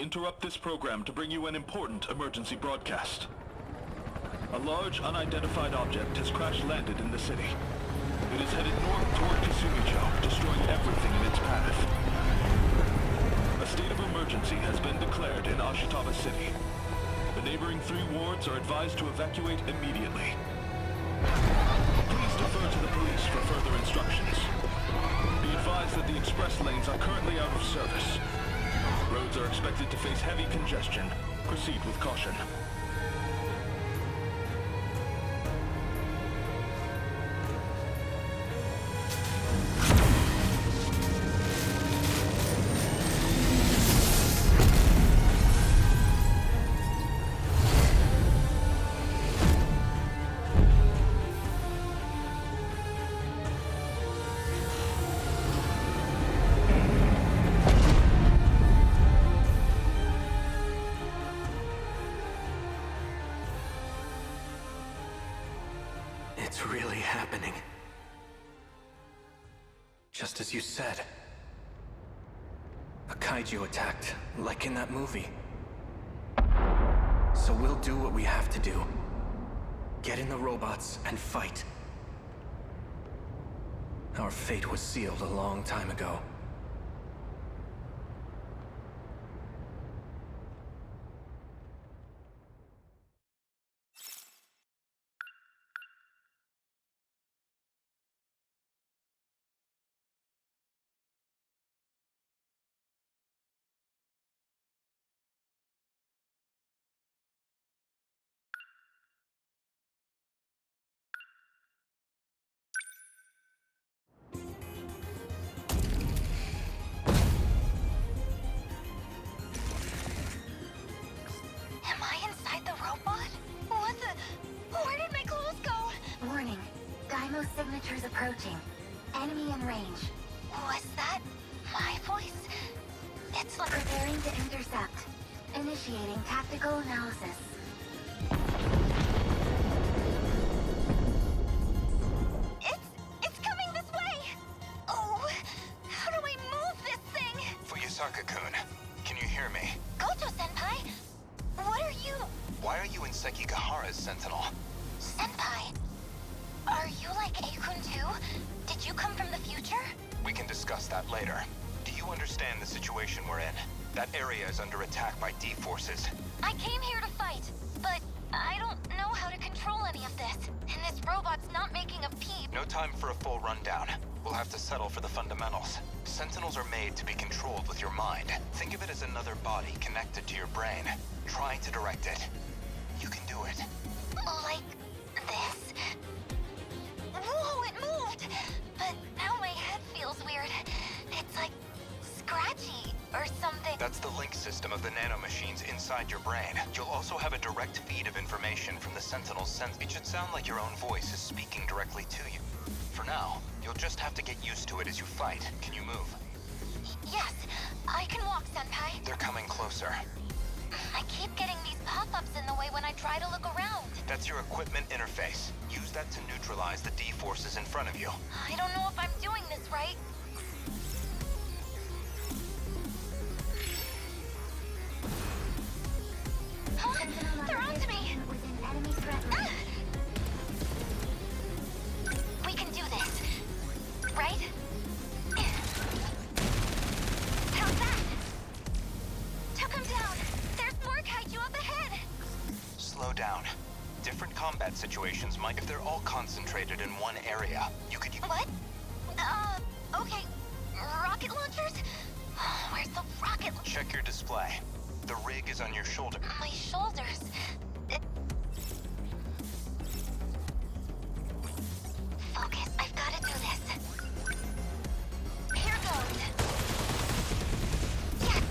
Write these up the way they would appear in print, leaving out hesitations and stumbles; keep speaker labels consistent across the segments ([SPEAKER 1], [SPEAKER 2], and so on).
[SPEAKER 1] interrupt this program to bring you an important emergency broadcast. A large, unidentified object has crash-landed in the city. It is headed north toward Kasumicho, destroying everything in its path. A state of emergency has been declared in Ashitaba City. The neighboring 3 wards are advised to evacuate immediately. Please defer to the police for further instructions. Be advised that the express lanes are currently out of service. Roads are expected to face heavy congestion. Proceed with caution.
[SPEAKER 2] It's really happening. Just as you said. A kaiju attacked, like in that movie. So we'll do what we have to do. Get in the robots and fight. Our fate was sealed a long time ago.
[SPEAKER 3] Signatures approaching. Enemy in range. Was that my voice? It's like preparing to intercept. Initiating tactical analysis. It's coming this way! Oh, how do I move this thing?
[SPEAKER 4] Fuyusaka-kun, can you hear me?
[SPEAKER 3] Gojo-senpai? What are you?
[SPEAKER 4] Why are you in Sekigahara's Sentinel?
[SPEAKER 3] Senpai? Are you like Akun too? Did you come from the future?
[SPEAKER 4] We can discuss that later. Do you understand the situation we're in? That area is under attack by D-forces.
[SPEAKER 3] I came here to fight, but I don't know how to control any of this. And this robot's not making a peep.
[SPEAKER 4] No time for a full rundown. We'll have to settle for the fundamentals. Sentinels are made to be controlled with your mind. Think of it as another body connected to your brain. Try to direct it. You can do it.
[SPEAKER 3] Like this? Whoa, it moved! But now my head feels weird. It's like scratchy or something.
[SPEAKER 4] That's the link system of the nanomachines inside your brain. You'll also have a direct feed of information from the Sentinel's sense. It should sound like your own voice is speaking directly to you. For now, you'll just have to get used to it as you fight. Can you move?
[SPEAKER 3] Yes, I can walk, Senpai.
[SPEAKER 4] They're coming closer.
[SPEAKER 3] I keep getting these pop-ups in the way when I try to look around.
[SPEAKER 4] That's your equipment interface. Use that to neutralize the D-forces in front of you.
[SPEAKER 3] I don't know if I'm doing this right. Huh? They're onto me! We can do this, right? How's that? Took him down. There's more kaiju up ahead.
[SPEAKER 4] Slow down. Different combat situations might, if they're all concentrated in one area, you could use...
[SPEAKER 3] What? Okay. Rocket launchers? Where's the rocket?
[SPEAKER 4] Check your display. The rig is on your shoulder.
[SPEAKER 3] My shoulders. Focus. I've got to do this. Here goes. Yes!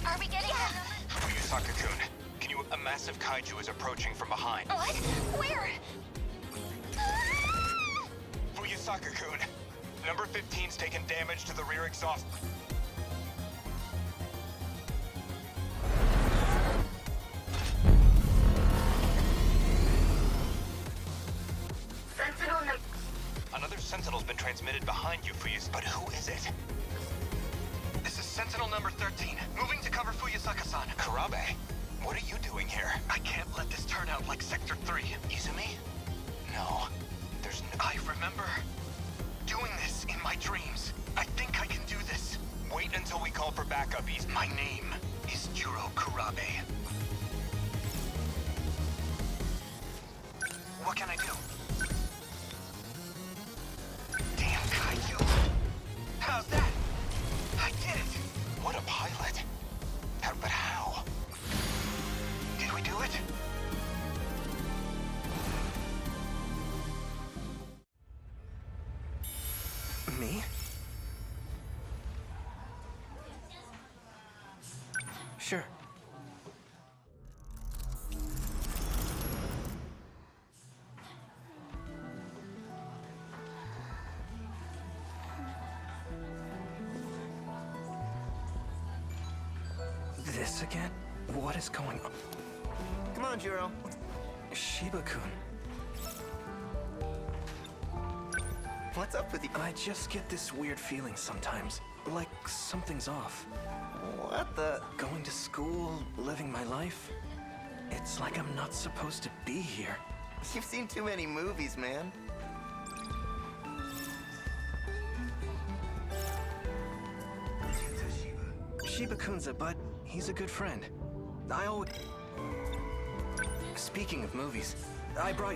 [SPEAKER 3] Are we getting them?
[SPEAKER 4] Fuyusaka-kun, can you... A massive kaiju is approaching from behind.
[SPEAKER 3] What? Where?
[SPEAKER 4] Fuyusaka-kun, number 15's taken damage to the rear exhaust. Another Sentinel's been transmitted behind you, Fuyus. But who is it? This is Sentinel number 13, moving to cover Fuyusaka. My name is Juro Kurabe. What can I do? Damn Kaiju! How's that? I did it! What a pilot! But how? Did we do it?
[SPEAKER 2] Me? Sure. This again? What is going on?
[SPEAKER 5] Come on, Jiro.
[SPEAKER 2] Shiba-kun.
[SPEAKER 5] What's up with you?
[SPEAKER 2] I just get this weird feeling sometimes. Like something's off.
[SPEAKER 5] What the?
[SPEAKER 2] Going to school, living my life. It's like I'm not supposed to be here.
[SPEAKER 5] You've seen too many movies, man.
[SPEAKER 2] Shiba-kun's a bud. He's a good friend. I always... Speaking of movies,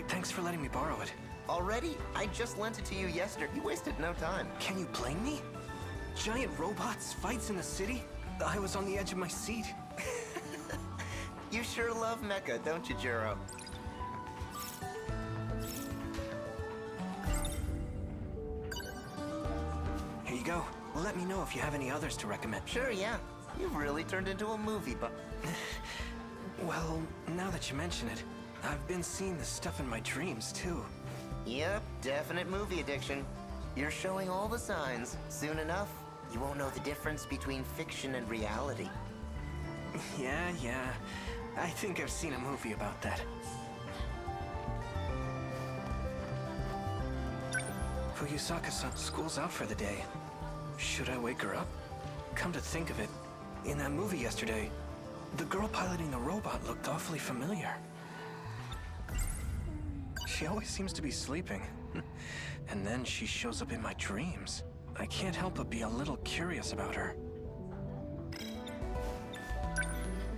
[SPEAKER 2] thanks for letting me borrow it.
[SPEAKER 5] Already? I just lent it to you yesterday. You wasted no time.
[SPEAKER 2] Can you blame me? Giant robots, fights in the city? I was on the edge of my seat.
[SPEAKER 5] You sure love Mecha, don't you, Jiro?
[SPEAKER 2] Here you go. Let me know if you have any others to recommend.
[SPEAKER 5] Sure, yeah. You've really turned into a movie buff.
[SPEAKER 2] Well, now that you mention it, I've been seeing this stuff in my dreams, too.
[SPEAKER 5] Yep, definite movie addiction. You're showing all the signs. Soon enough, you won't know the difference between fiction and reality.
[SPEAKER 2] Yeah. I think I've seen a movie about that. Fuyusaka-san, school's out for the day. Should I wake her up? Come to think of it, in that movie yesterday, the girl piloting the robot looked awfully familiar. She always seems to be sleeping. And then she shows up in my dreams. I can't help but be a little curious about her.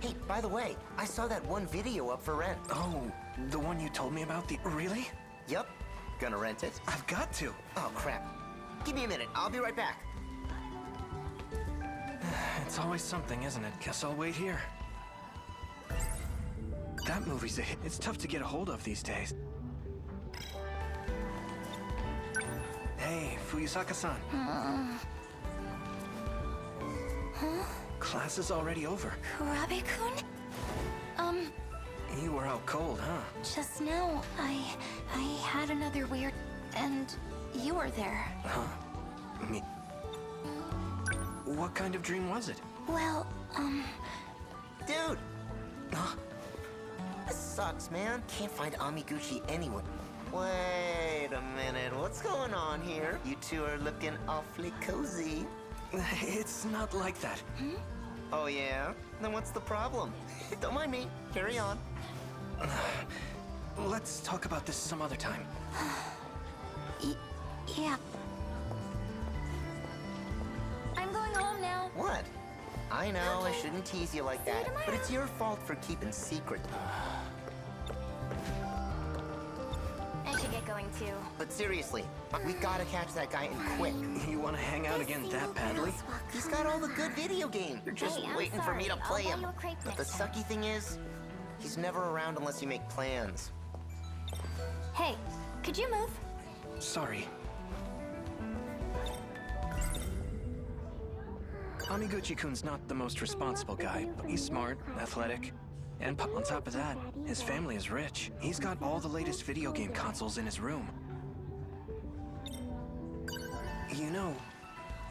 [SPEAKER 5] Hey, by the way, I saw that one video up for rent.
[SPEAKER 2] Oh, the one you told me about? Really?
[SPEAKER 5] Yup. Gonna rent it?
[SPEAKER 2] I've got to.
[SPEAKER 5] Oh, crap. Give me a minute. I'll be right back.
[SPEAKER 2] It's always something, isn't it? Guess I'll wait here. That movie's a hit. It's tough to get a hold of these days. Hey, Fuyusaka-san. Class is already over.
[SPEAKER 3] Kurabe-kun?
[SPEAKER 2] You were out cold, huh?
[SPEAKER 3] Just now, I had another weird... and you were there.
[SPEAKER 2] Huh? Me? What kind of dream was it?
[SPEAKER 3] Well,
[SPEAKER 5] Dude!
[SPEAKER 2] Huh?
[SPEAKER 5] This sucks, man. Can't find Amiguchi anywhere. Wait a minute. What's going on here? You two are looking awfully cozy.
[SPEAKER 2] It's not like that.
[SPEAKER 5] Oh, yeah? Then what's the problem? Don't mind me. Carry on.
[SPEAKER 2] Let's talk about this some other time.
[SPEAKER 3] Yeah. I'm going home now.
[SPEAKER 5] What? I know I
[SPEAKER 3] Okay.
[SPEAKER 5] shouldn't tease you like
[SPEAKER 3] See you
[SPEAKER 5] that,
[SPEAKER 3] tomorrow.
[SPEAKER 5] but it's your fault for keeping secret.
[SPEAKER 3] I should get going too.
[SPEAKER 5] But seriously, we gotta catch that guy and quick.
[SPEAKER 2] You want to hang out again that badly?
[SPEAKER 5] He's got all the good video games. You're just
[SPEAKER 3] Hey, I'm
[SPEAKER 5] waiting for me to
[SPEAKER 3] sorry.
[SPEAKER 5] play
[SPEAKER 3] I'll buy
[SPEAKER 5] him.
[SPEAKER 3] you a crepe
[SPEAKER 5] But the
[SPEAKER 3] next time.
[SPEAKER 5] sucky thing is, he's never around unless you make plans.
[SPEAKER 3] Hey, could you move?
[SPEAKER 2] Sorry. Amiguchi-kun's not the most responsible guy, but he's smart, athletic, and on top of that, his family is rich. He's got all the latest video game consoles in his room. You know,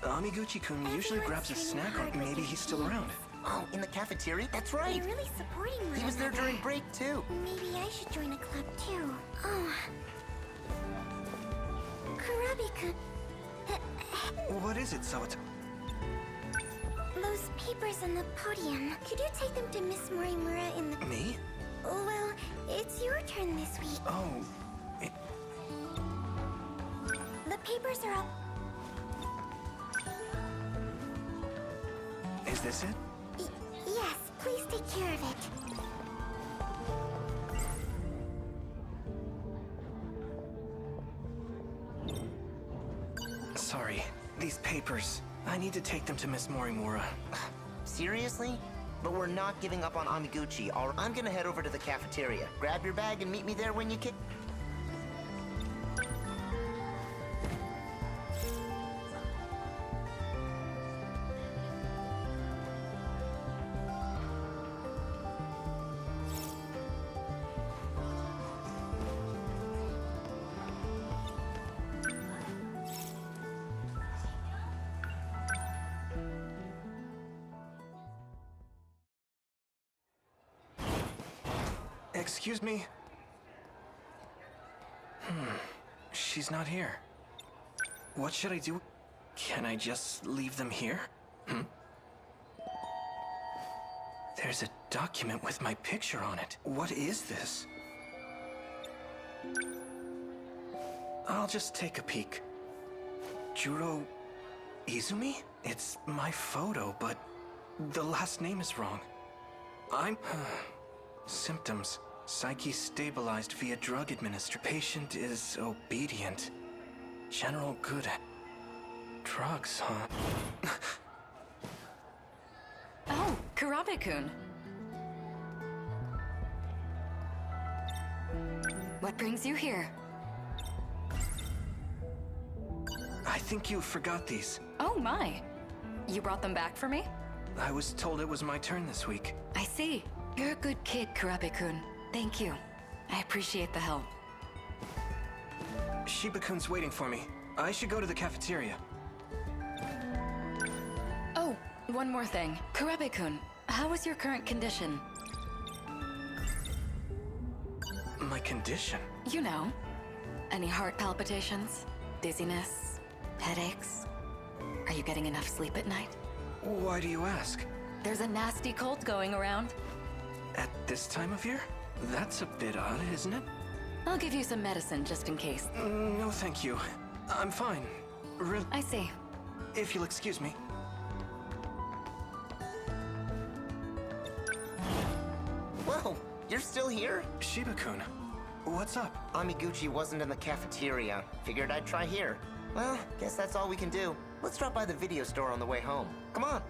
[SPEAKER 2] Amiguchi-kun usually grabs a snack, or maybe he's still around.
[SPEAKER 5] Oh, in the cafeteria? That's right.
[SPEAKER 3] You're really supporting me.
[SPEAKER 5] He was there during break, too.
[SPEAKER 3] Maybe I should join a club too. Oh. Kurabe-kun.
[SPEAKER 2] What is it, Sawata?
[SPEAKER 3] Those papers on the podium. Could you take them to Miss Morimura in the...
[SPEAKER 2] Me?
[SPEAKER 3] Well, it's your turn this week.
[SPEAKER 2] Oh,
[SPEAKER 3] The papers are up.
[SPEAKER 2] is this it?
[SPEAKER 3] Please take care of it.
[SPEAKER 2] Sorry, these papers. I need to take them to Miss Morimura.
[SPEAKER 5] Seriously? But we're not giving up on Amiguchi, or I'm gonna head over to the cafeteria. Grab your bag and meet me there when you can.
[SPEAKER 2] Excuse me? She's not here. What should I do? Can I just leave them here? There's a document with my picture on it. What is this? I'll just take a peek. Juro Izumi? It's my photo, but the last name is wrong. I'm... Symptoms. Psyche stabilized via drug administration. Patient is obedient. General good. Drugs, huh?
[SPEAKER 6] Oh, Kurabe-kun. What brings you here?
[SPEAKER 2] I think you forgot these.
[SPEAKER 6] Oh my. You brought them back for me?
[SPEAKER 2] I was told it was my turn this week.
[SPEAKER 6] I see. You're a good kid, Kurabe-kun. Thank you. I appreciate the help.
[SPEAKER 2] Shiba-kun's waiting for me. I should go to the cafeteria.
[SPEAKER 6] Oh, one more thing. Kurabe-kun, how is your current condition?
[SPEAKER 2] My condition?
[SPEAKER 6] You know. Any heart palpitations? Dizziness? Headaches? Are you getting enough sleep at night?
[SPEAKER 2] Why do you ask?
[SPEAKER 6] There's a nasty cold going around.
[SPEAKER 2] At this time of year? That's a bit odd, isn't it?
[SPEAKER 6] I'll give you some medicine just in case.
[SPEAKER 2] No, thank you. I'm fine.
[SPEAKER 6] I see.
[SPEAKER 2] If you'll excuse me.
[SPEAKER 5] Whoa, you're still here?
[SPEAKER 2] Shiba-kun, what's up?
[SPEAKER 5] Amiguchi wasn't in the cafeteria. Figured I'd try here. Well, guess that's all we can do. Let's drop by the video store on the way home. Come on.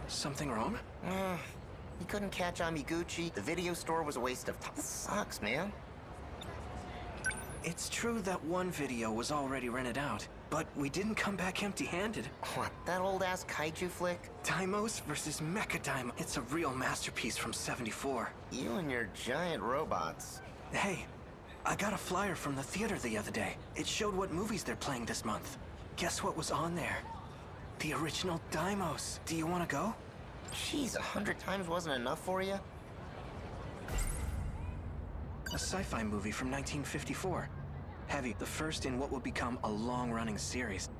[SPEAKER 2] Something wrong?
[SPEAKER 5] You couldn't catch Amiguchi. The video store was a waste of time. This sucks, man.
[SPEAKER 2] It's true that one video was already rented out, but we didn't come back empty-handed.
[SPEAKER 5] What, that old-ass kaiju flick?
[SPEAKER 2] Daimos versus Mecha Daimos. It's a real masterpiece from '74.
[SPEAKER 5] You and your giant robots.
[SPEAKER 2] Hey, I got a flyer from the theater the other day. It showed what movies they're playing this month. Guess what was on there? The original Daimos. Do you want to go?
[SPEAKER 5] Jeez, 100 times wasn't enough for you?
[SPEAKER 2] A sci-fi movie from 1954. Heavy, the first in what will become a long-running series.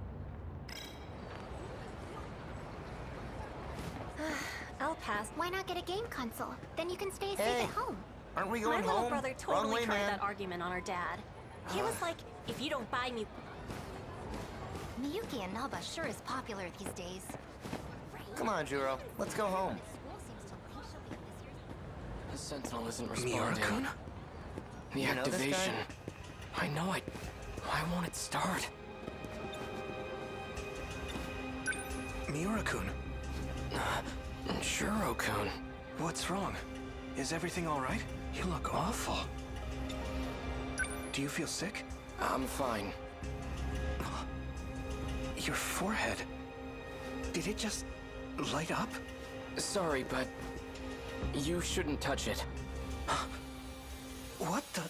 [SPEAKER 3] I'll pass. Why not get a game console? Then you can stay safe
[SPEAKER 5] Hey.
[SPEAKER 3] at home.
[SPEAKER 5] Aren't we
[SPEAKER 7] My
[SPEAKER 5] going
[SPEAKER 7] little
[SPEAKER 5] home?
[SPEAKER 7] brother
[SPEAKER 5] Wrong
[SPEAKER 7] totally
[SPEAKER 5] way,
[SPEAKER 7] tried
[SPEAKER 5] man.
[SPEAKER 7] that argument on our dad. He was like, if you don't buy me...
[SPEAKER 3] Miyuki and Naba sure is popular these days.
[SPEAKER 5] Come on, Juro. Let's go home.
[SPEAKER 8] The Sentinel isn't responding.
[SPEAKER 2] Miura-kun?
[SPEAKER 8] The
[SPEAKER 5] You know this guy?
[SPEAKER 8] activation. I know I... Why won't it start?
[SPEAKER 2] Miura-kun,
[SPEAKER 8] Juro-kun.
[SPEAKER 2] what's wrong? Is everything all right? You look awful. Do you feel sick?
[SPEAKER 8] I'm fine.
[SPEAKER 2] Your forehead. Did it just light up?
[SPEAKER 8] Sorry, but... You shouldn't touch it.
[SPEAKER 2] What the?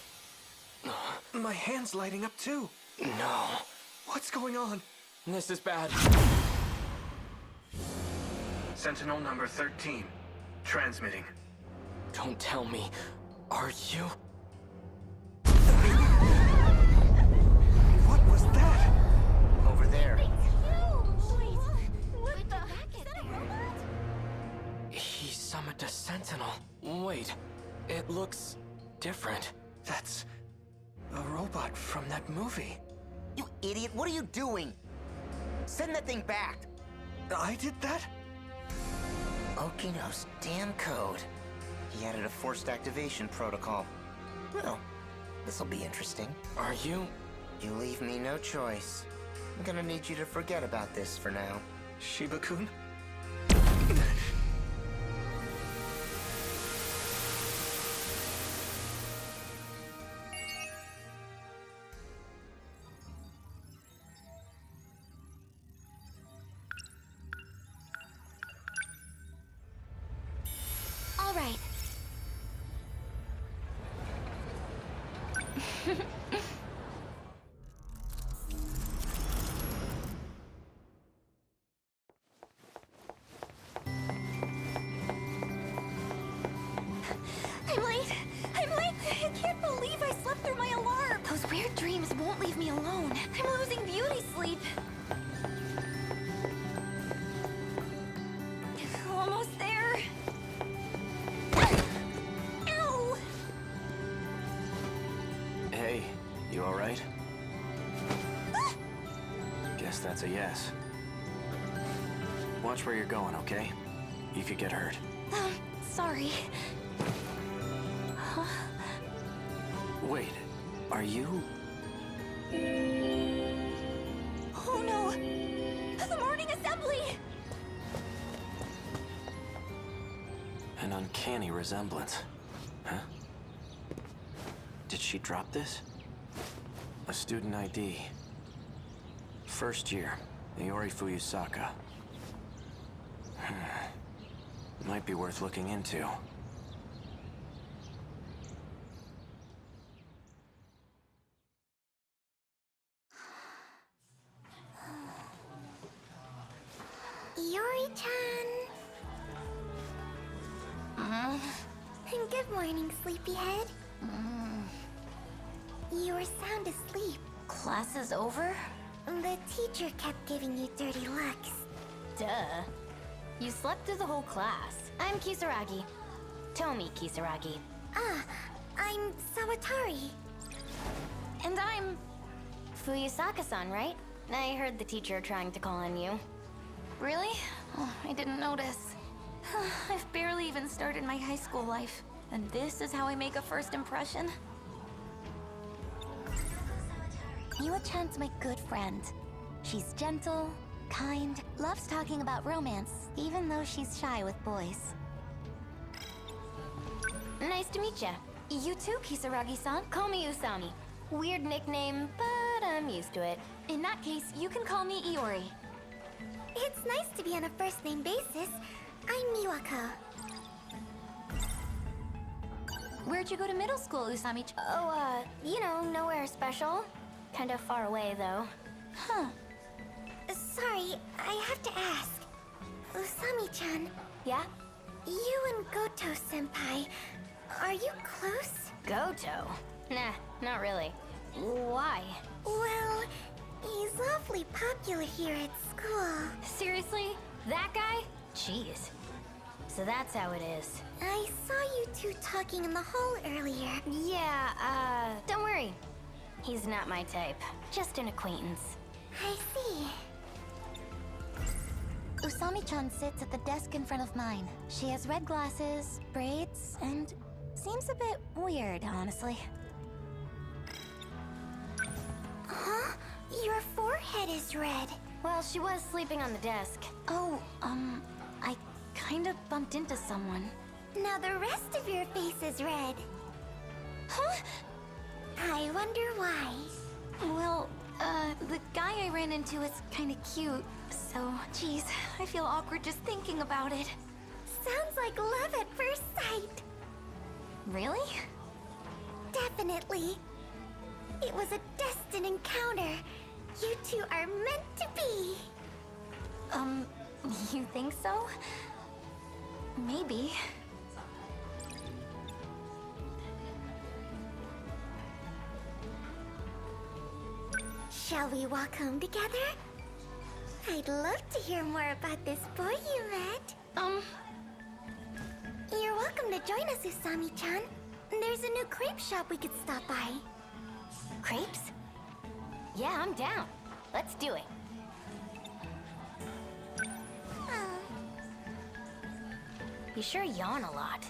[SPEAKER 2] My hand's lighting up too.
[SPEAKER 8] No.
[SPEAKER 2] What's going on?
[SPEAKER 8] This is bad.
[SPEAKER 2] Sentinel number 13. Transmitting.
[SPEAKER 8] Don't tell me. Are you?
[SPEAKER 2] What was that?
[SPEAKER 5] Over there.
[SPEAKER 3] What the heck is that?
[SPEAKER 8] He summoned a Sentinel. Wait. It looks different.
[SPEAKER 2] That's a robot from that movie.
[SPEAKER 5] You idiot, what are you doing? Send that thing back!
[SPEAKER 2] I did that?
[SPEAKER 5] Okino's damn code. He added a forced activation protocol. Well, this'll be interesting.
[SPEAKER 8] Are you?
[SPEAKER 5] You leave me no choice. I'm gonna need you to forget about this for now.
[SPEAKER 2] Shiba-kun?
[SPEAKER 3] All right. I'm late. I'm late. I can't believe I slept through my alarm. Those weird dreams won't leave me alone. I'm losing beauty sleep. Almost there. Ow!
[SPEAKER 8] Hey, you alright? Guess that's a yes. Watch where you're going, okay? You could get hurt.
[SPEAKER 3] Sorry.
[SPEAKER 8] Wait, are you...
[SPEAKER 3] Oh no! The morning assembly!
[SPEAKER 8] An uncanny resemblance. Huh? Did she drop this? A student ID. First year, Iori Fuyusaka. Might be worth looking into.
[SPEAKER 3] Iori-chan. Good morning, sleepyhead. You were sound asleep. Class is over? The teacher kept giving you dirty looks.
[SPEAKER 7] Duh. You slept through the whole class. I'm Kisaragi. Tomi Kisaragi.
[SPEAKER 3] Ah, I'm Sawatari.
[SPEAKER 7] And I'm... Fuyusaka-san, right? I heard the teacher trying to call on you.
[SPEAKER 3] Really? Oh, I didn't notice. I've barely even started my high school life. And this is how I make a first impression? Miwa-chan's my good friend. She's gentle, kind, loves talking about romance, even though she's shy with boys.
[SPEAKER 7] Nice to meet ya.
[SPEAKER 3] You too, Kisaragi-san.
[SPEAKER 7] Call me Usami. Weird nickname, but I'm used to it.
[SPEAKER 3] In that case, you can call me Iori. It's nice to be on a first-name basis. I'm Miwako. Where'd you go to middle school, Usami-chan?
[SPEAKER 7] Oh, you know, nowhere special. Kind of far away, though.
[SPEAKER 3] Huh. Sorry, I have to ask. Usami-chan,
[SPEAKER 7] Yeah?
[SPEAKER 3] you and Goto-senpai, are you close?
[SPEAKER 7] Goto? Nah, not really. Why?
[SPEAKER 3] Well, he's awfully popular here at school.
[SPEAKER 7] Seriously? That guy? Jeez. So that's how it is.
[SPEAKER 3] I saw you two talking in the hall earlier.
[SPEAKER 7] Yeah, don't worry. He's not my type. Just an acquaintance.
[SPEAKER 3] I see. Usami-chan sits at the desk in front of mine. She has red glasses, braids, and seems a bit weird, honestly. Huh? Your forehead is red.
[SPEAKER 7] Well, she was sleeping on the desk.
[SPEAKER 3] Oh, I kind of bumped into someone. Now the rest of your face is red. Huh? I wonder why. Well, the guy I ran into is kind of cute, so, geez, I feel awkward just thinking about it. Sounds like love at first sight. Really? Definitely. It was a destined encounter. You two are meant to be. You think so? Maybe. Shall we walk home together? I'd love to hear more about this boy you met. You're welcome to join us, Usami-chan. There's a new crepe shop we could stop by.
[SPEAKER 7] Crepes? Yeah, I'm down. Let's do it. You sure yawn a lot.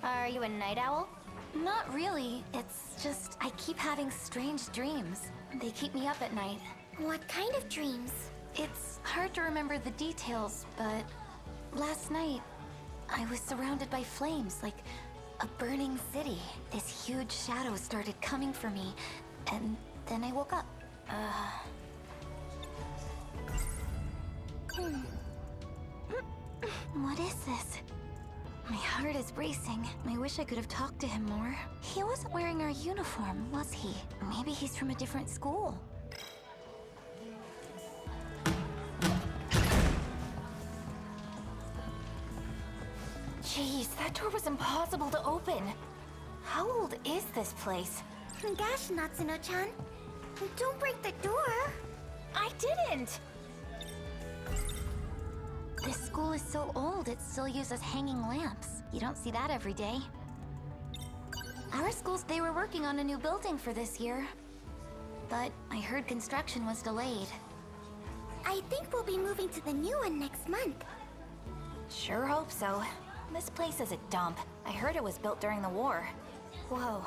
[SPEAKER 7] Are you a night owl?
[SPEAKER 6] Not really. It's just I keep having strange dreams. They keep me up at night.
[SPEAKER 3] What kind of dreams?
[SPEAKER 6] It's hard to remember the details, but last night I was surrounded by flames, like a burning city. This huge shadow started coming for me, and then I woke up. What is this? My heart is racing. I wish I could have talked to him more. He wasn't wearing our uniform, was he? Maybe he's from a different school. Jeez, that door was impossible to open. How old is this place?
[SPEAKER 3] Gosh, Natsuno-chan. Don't break the door.
[SPEAKER 6] I didn't! This school is so old, it still uses hanging lamps. You don't see that every day. Our schools, they were working on a new building for this year. But I heard construction was delayed.
[SPEAKER 3] I think we'll be moving to the new one next month.
[SPEAKER 6] Sure hope so. This place is a dump. I heard it was built during the war.
[SPEAKER 7] Whoa.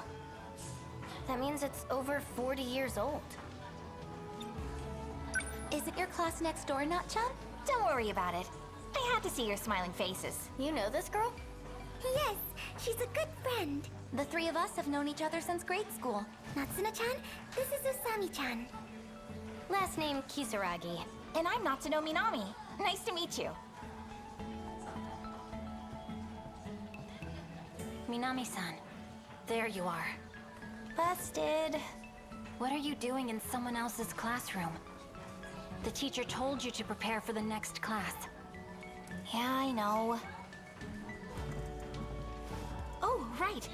[SPEAKER 7] That means it's over 40 years old.
[SPEAKER 6] Is it your class next door, Nat-chan? Don't worry about it. I had to see your smiling faces.
[SPEAKER 7] You know this girl?
[SPEAKER 3] Yes, she's a good friend.
[SPEAKER 6] The three of us have known each other since grade school.
[SPEAKER 3] Natsuno-chan, this is Usami-chan.
[SPEAKER 7] Last name Kisaragi.
[SPEAKER 6] And I'm Natsuno Minami. Nice to meet you. Minami-san. There you are. Busted. What are you doing in someone else's classroom? The teacher told you to prepare for the next class. Yeah, I know. Oh, right.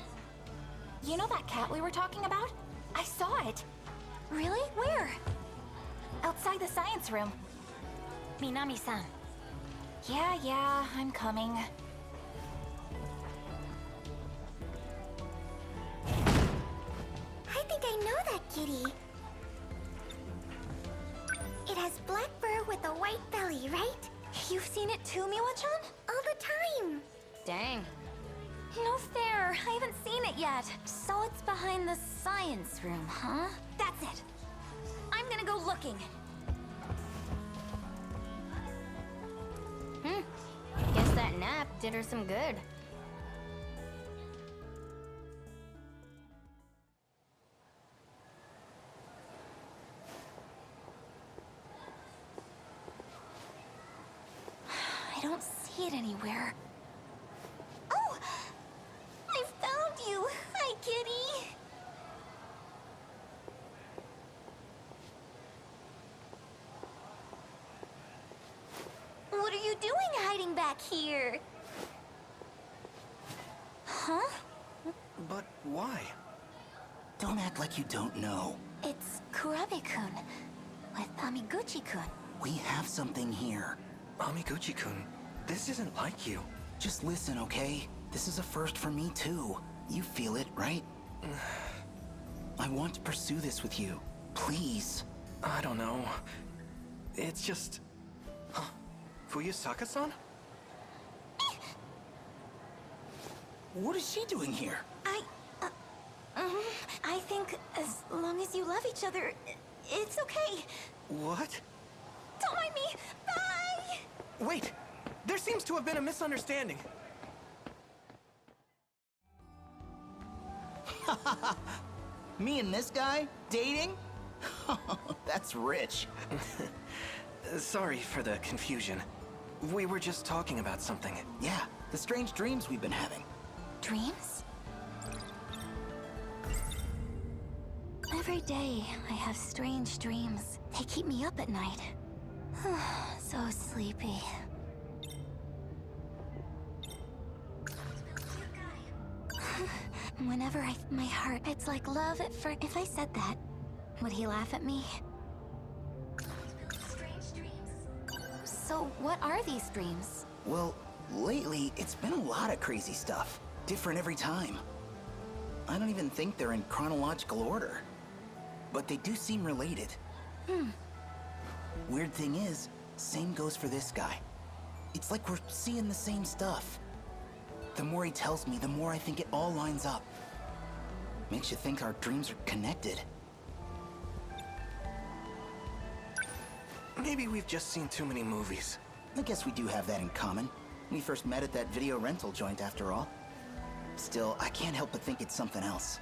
[SPEAKER 6] You know that cat we were talking about? I saw it. Really? Where? Outside the science room. Minami-san. Yeah, I'm coming.
[SPEAKER 3] I think I know that kitty. It has black fur with a white belly, right?
[SPEAKER 6] You've seen it too, Miwa-chan?
[SPEAKER 3] All the time.
[SPEAKER 7] Dang.
[SPEAKER 6] No fair. I haven't seen it yet. So it's behind the science room, huh? That's it. I'm gonna go looking.
[SPEAKER 7] Guess that nap did her some good.
[SPEAKER 6] I don't see it anywhere. Oh! I found you! Hi, kitty! What are you doing hiding back here? Huh?
[SPEAKER 2] But why?
[SPEAKER 9] Don't act like you don't know.
[SPEAKER 6] It's Kurabe-kun with Amiguchi-kun.
[SPEAKER 9] We have something here.
[SPEAKER 2] Amiguchi-kun, this isn't like you.
[SPEAKER 9] Just listen, okay? This is a first for me, too. You feel it, right? I want to pursue this with you. Please.
[SPEAKER 2] I don't know. It's just... Huh. Fuyusaka-san?
[SPEAKER 9] What is she doing here?
[SPEAKER 6] I think as long as you love each other, it's okay.
[SPEAKER 2] What?
[SPEAKER 6] Don't mind me. Bye!
[SPEAKER 2] Wait! There seems to have been a misunderstanding.
[SPEAKER 9] Me and this guy? Dating? That's rich.
[SPEAKER 2] Sorry for the confusion. We were just talking about something.
[SPEAKER 9] Yeah, the strange dreams we've been having.
[SPEAKER 6] Dreams? Every day, I have strange dreams. They keep me up at night. So sleepy. Whenever my heart, it's like love at first. If I said that, would he laugh at me? So what are these dreams?
[SPEAKER 9] Well, Lately, it's been a lot of crazy stuff. Different every time. I don't even think they're in chronological order. But they do seem related. Weird thing is, same goes for this guy. It's like we're seeing the same stuff. The more he tells me, the more I think it all lines up. Makes you think our dreams are connected.
[SPEAKER 2] Maybe we've just seen too many movies.
[SPEAKER 9] I guess we do have that in common. We first met at that video rental joint after all. Still, I can't help but think it's something else.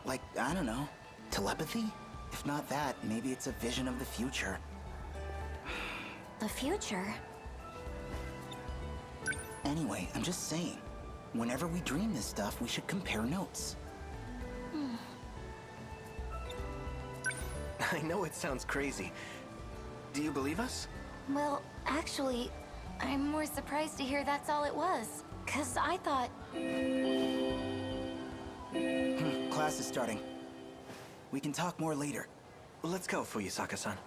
[SPEAKER 9] Like, I don't know, telepathy? If not that, maybe it's a vision of the future.
[SPEAKER 6] The future?
[SPEAKER 9] Anyway, I'm just saying, whenever we dream this stuff, we should compare notes.
[SPEAKER 2] I know it sounds crazy. Do you believe us?
[SPEAKER 6] Well, actually, I'm more surprised to hear that's all it was. 'Cause I thought...
[SPEAKER 9] Class is starting. We can talk more later.
[SPEAKER 2] Let's go, Fuyusaka-san.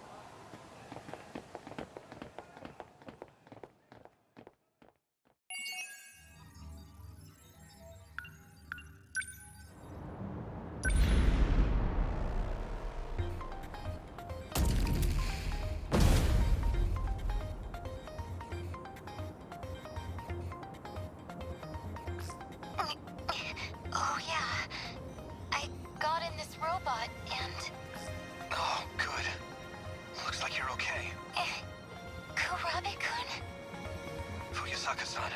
[SPEAKER 3] Oh, yeah. I got in this robot and...
[SPEAKER 2] Oh, good. Looks like you're okay.
[SPEAKER 3] Kurabe-kun?
[SPEAKER 2] Fuyusaka-san.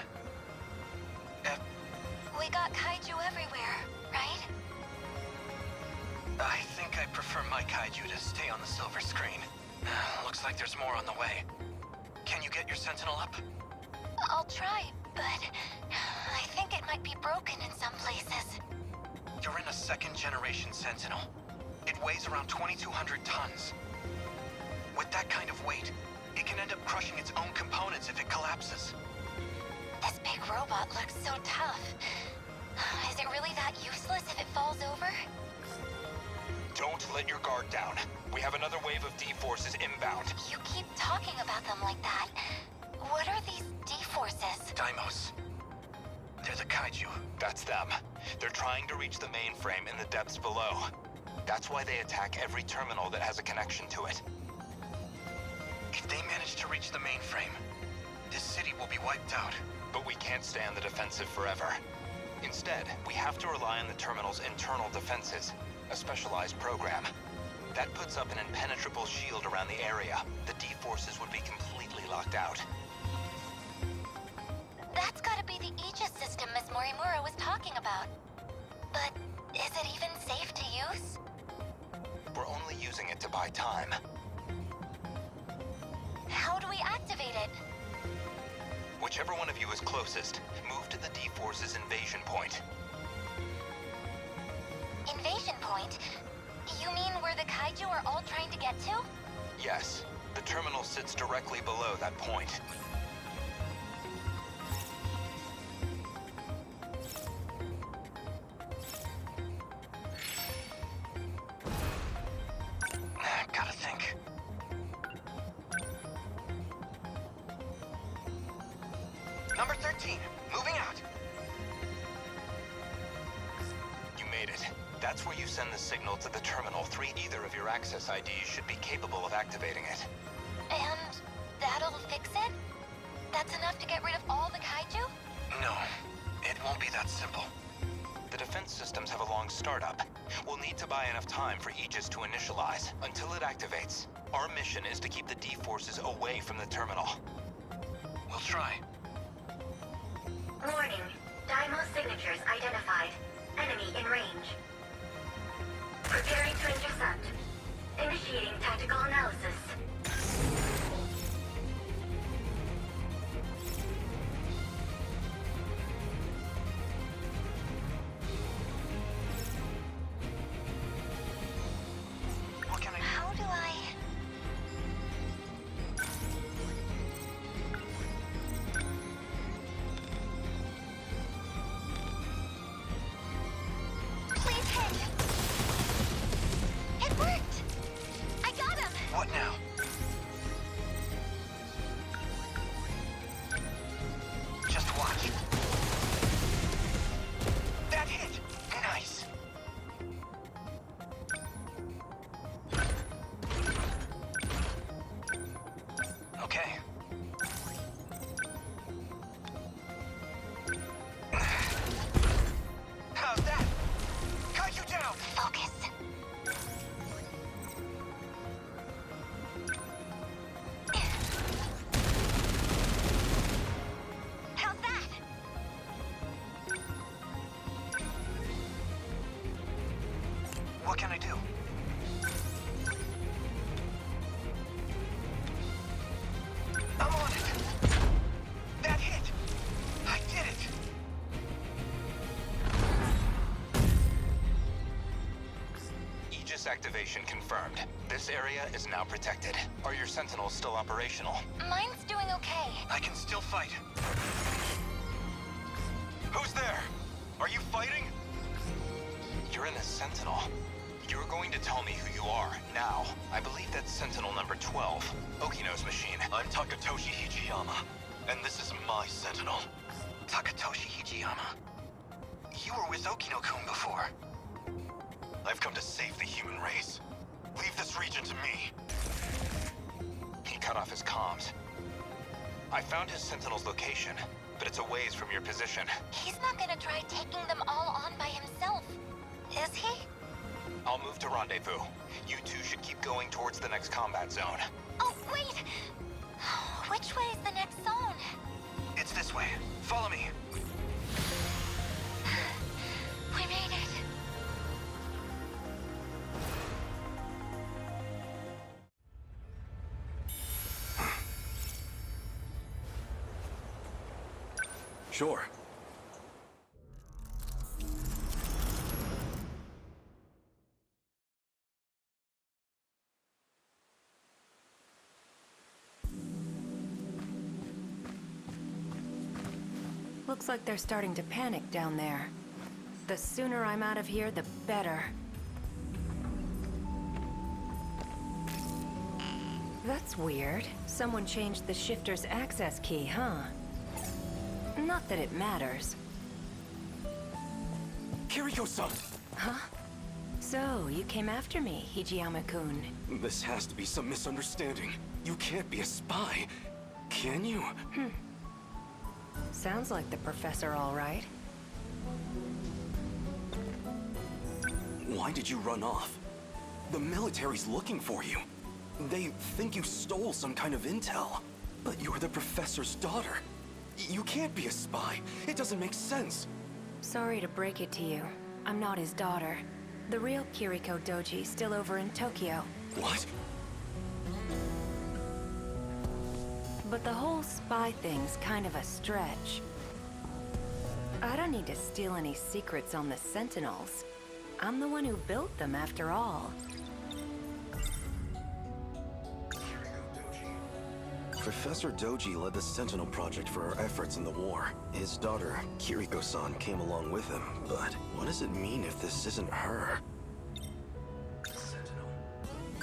[SPEAKER 3] We got kaiju everywhere, right?
[SPEAKER 2] I think I prefer my kaiju to stay on the silver screen. Looks like there's more on the way. Can you get your Sentinel up?
[SPEAKER 3] I'll try, but I think it might be broken in some places.
[SPEAKER 2] You're in a second-generation Sentinel. It weighs around 2,200 tons. With that kind of weight, it can end up crushing its own components if it collapses.
[SPEAKER 3] This big robot looks so tough. Is it really that useless if it falls over?
[SPEAKER 4] Don't let your guard down. We have another wave of D-forces inbound.
[SPEAKER 3] You keep talking about them like that. What are these D-forces?
[SPEAKER 2] Daimos. They're the kaiju.
[SPEAKER 4] That's them. They're trying to reach the mainframe in the depths below. That's why they attack every terminal that has a connection to it.
[SPEAKER 2] If they manage to reach the mainframe, this city will be wiped out.
[SPEAKER 4] But we can't stay on the defensive forever. Instead, we have to rely on the terminal's internal defenses, a specialized program. That puts up an impenetrable shield around the area. The D-forces would be completely locked out.
[SPEAKER 3] That's gotta be the Aegis system Miss Morimura was talking about. But is it even safe to use?
[SPEAKER 4] We're only using it to buy time.
[SPEAKER 3] How do we activate it?
[SPEAKER 4] Whichever one of you is closest, move to the D-forces invasion point.
[SPEAKER 3] Invasion point? You mean where the kaiju are all trying to get to?
[SPEAKER 4] Yes, the terminal sits directly below that point.
[SPEAKER 2] Gotta think. Number 13, moving out.
[SPEAKER 4] You made it. That's where you send the signal to the terminal. Either of your access IDs should be capable of activating it.
[SPEAKER 3] And that'll fix it? That's enough to get rid of all the kaiju?
[SPEAKER 2] No, it won't be that simple.
[SPEAKER 4] The defense systems have a long startup. We'll need to buy enough time for Aegis to initialize. Until it activates, our mission is to keep the D-forces away from the terminal.
[SPEAKER 2] We'll try.
[SPEAKER 3] Warning. Daimos signatures identified. Enemy in range. Preparing to intercept. Initiating tactical analysis.
[SPEAKER 2] What can I...
[SPEAKER 3] How do I...
[SPEAKER 4] What can I do? I'm on it! That hit! I did it! Aegis activation confirmed. This area is now protected. Are your Sentinels still operational?
[SPEAKER 6] Mine's doing okay.
[SPEAKER 4] I can still fight. Who's there? Are you fighting? You're in a Sentinel. You're going to tell me who you are, now. I believe that's Sentinel number 12, Okino's machine. I'm Takatoshi Hijiyama, and this is my Sentinel. Takatoshi Hijiyama? You were with Okino-kun before. I've come to save the human race. Leave this region to me. He cut off his comms. I found his Sentinel's location, but it's a ways from your position.
[SPEAKER 6] He's not gonna try taking them all on by himself, is he?
[SPEAKER 4] I'll move to rendezvous. You two should keep going towards the next combat zone.
[SPEAKER 6] Oh, wait! Which way is the next zone?
[SPEAKER 4] It's this way. Follow me.
[SPEAKER 6] We made it.
[SPEAKER 2] Sure.
[SPEAKER 10] Looks like they're starting to panic down there. The sooner I'm out of here, the better. That's weird. Someone changed the shifter's access key, huh? Not that it matters.
[SPEAKER 2] Kiriko-san!
[SPEAKER 10] Huh? So, you came after me, Hijiyama-kun.
[SPEAKER 2] This has to be some misunderstanding. You can't be a spy, can you?
[SPEAKER 10] Sounds like the professor, all right.
[SPEAKER 2] Why did you run off? The military's looking for you. They think you stole some kind of intel. But you're the professor's daughter. You can't be a spy. It doesn't make sense.
[SPEAKER 10] Sorry to break it to you. I'm not his daughter. The real Kiriko Doji's still over in Tokyo.
[SPEAKER 2] What?
[SPEAKER 10] But the whole spy thing's kind of a stretch. I don't need to steal any secrets on the Sentinels. I'm the one who built them, after all.
[SPEAKER 2] Professor Doji led the Sentinel project for our efforts in the war. His daughter, Kiriko-san, came along with him. But what does it mean if this isn't her? Sentinel?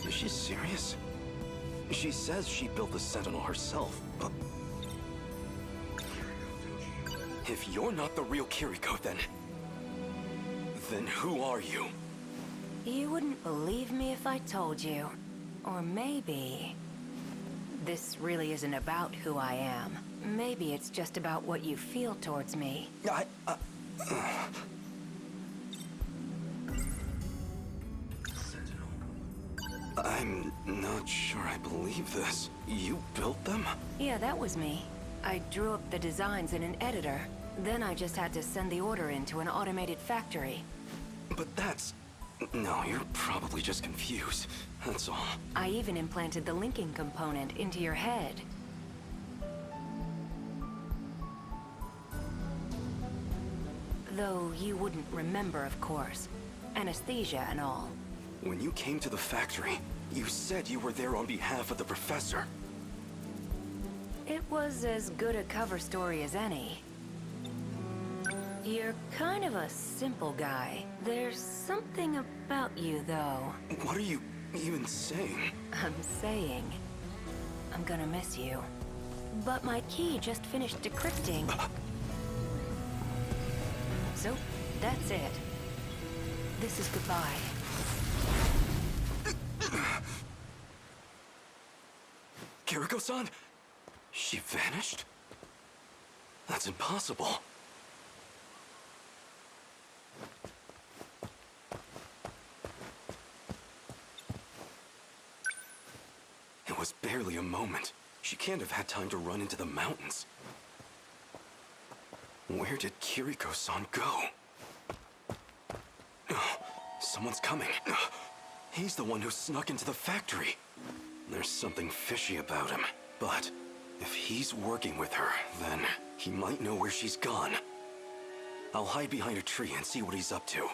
[SPEAKER 2] Is she serious? She says she built the Sentinel herself, but... If you're not the real Kiriko, then who are you?
[SPEAKER 10] You wouldn't believe me if I told you. Or maybe... this really isn't about who I am. Maybe it's just about what you feel towards me.
[SPEAKER 2] I'm not sure I believe this. You built them?
[SPEAKER 10] Yeah, that was me. I drew up the designs in an editor. Then I just had to send the order into an automated factory.
[SPEAKER 2] But that's... No, you're probably just confused. That's all.
[SPEAKER 10] I even implanted the linking component into your head. Though you wouldn't remember, of course. Anesthesia and all.
[SPEAKER 2] When you came to the factory, you said you were there on behalf of the professor.
[SPEAKER 10] It was as good a cover story as any. You're kind of a simple guy. There's something about you, though.
[SPEAKER 2] What are you even saying?
[SPEAKER 10] I'm saying... I'm gonna miss you. But my key just finished decrypting. So, that's it. This is goodbye.
[SPEAKER 2] Kiriko-san? She vanished? That's impossible. It was barely a moment. She can't have had time to run into the mountains. Where did Kiriko-san go? Oh, Someone's coming. He's the one who snuck into the factory. There's something fishy about him. But if he's working with her, then he might know where she's gone. I'll hide behind a tree and see what he's up to.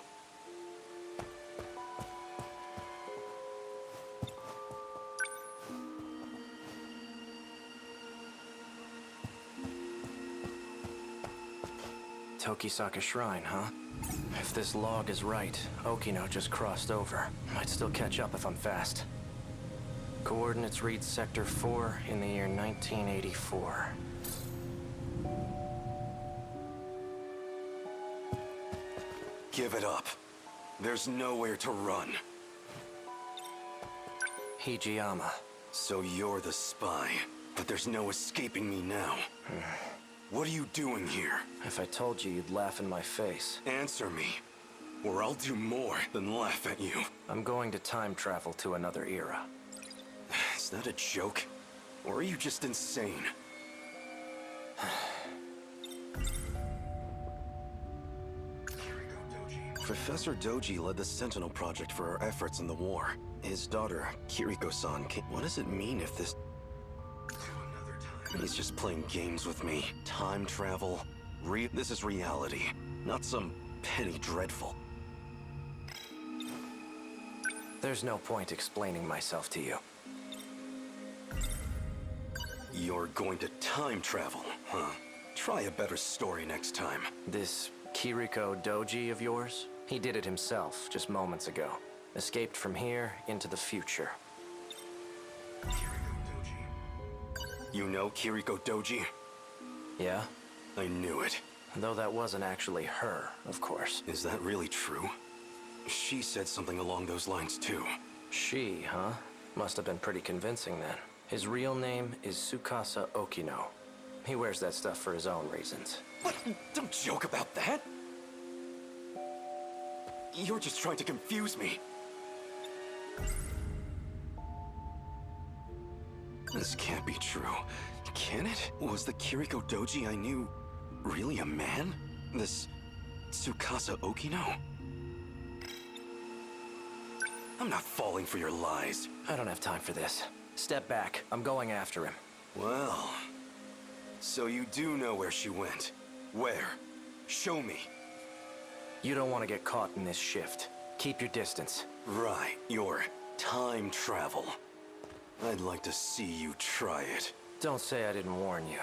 [SPEAKER 8] Tokisaka Shrine, huh? If this log is right, Okino just crossed over. Might still catch up if I'm fast. Coordinates read Sector 4 in the year 1984.
[SPEAKER 2] Give it up. There's nowhere to run.
[SPEAKER 8] Hijiyama.
[SPEAKER 2] So you're the spy, but there's no escaping me now. What are you doing here?
[SPEAKER 8] If I told you, you'd laugh in my face.
[SPEAKER 2] Answer me, or I'll do more than laugh at you.
[SPEAKER 8] I'm going to time travel to another era.
[SPEAKER 2] Is that a joke? Or are you just insane? Professor Doji led the Sentinel project for our efforts in the war. His daughter, Kiriko-san, what does it mean if this... He's just playing games with me. Time travel. This is reality, not some penny dreadful.
[SPEAKER 8] There's no point explaining myself to you.
[SPEAKER 2] You're going to time travel, huh? Try a better story next time.
[SPEAKER 8] This Kiriko Doji of yours? He did it himself just moments ago. Escaped from here into the future.
[SPEAKER 2] You know Kiriko Doji?
[SPEAKER 8] Yeah?
[SPEAKER 2] I knew it.
[SPEAKER 8] Though that wasn't actually her, of course.
[SPEAKER 2] Is that really true? She said something along those lines too.
[SPEAKER 8] She, huh? Must have been pretty convincing then. His real name is Tsukasa Okino. He wears that stuff for his own reasons.
[SPEAKER 2] What? Don't joke about that! You're just trying to confuse me. This can't be true. Can it? Was the Kiriko Doji I knew really a man? This Tsukasa Okino? I'm not falling for your lies.
[SPEAKER 8] I don't have time for this. Step back. I'm going after him.
[SPEAKER 2] Well, so you do know where she went. Where? Show me.
[SPEAKER 8] You don't want to get caught in this shift. Keep your distance.
[SPEAKER 2] Right, your time travel. I'd like to see you try it.
[SPEAKER 8] Don't say I didn't warn you.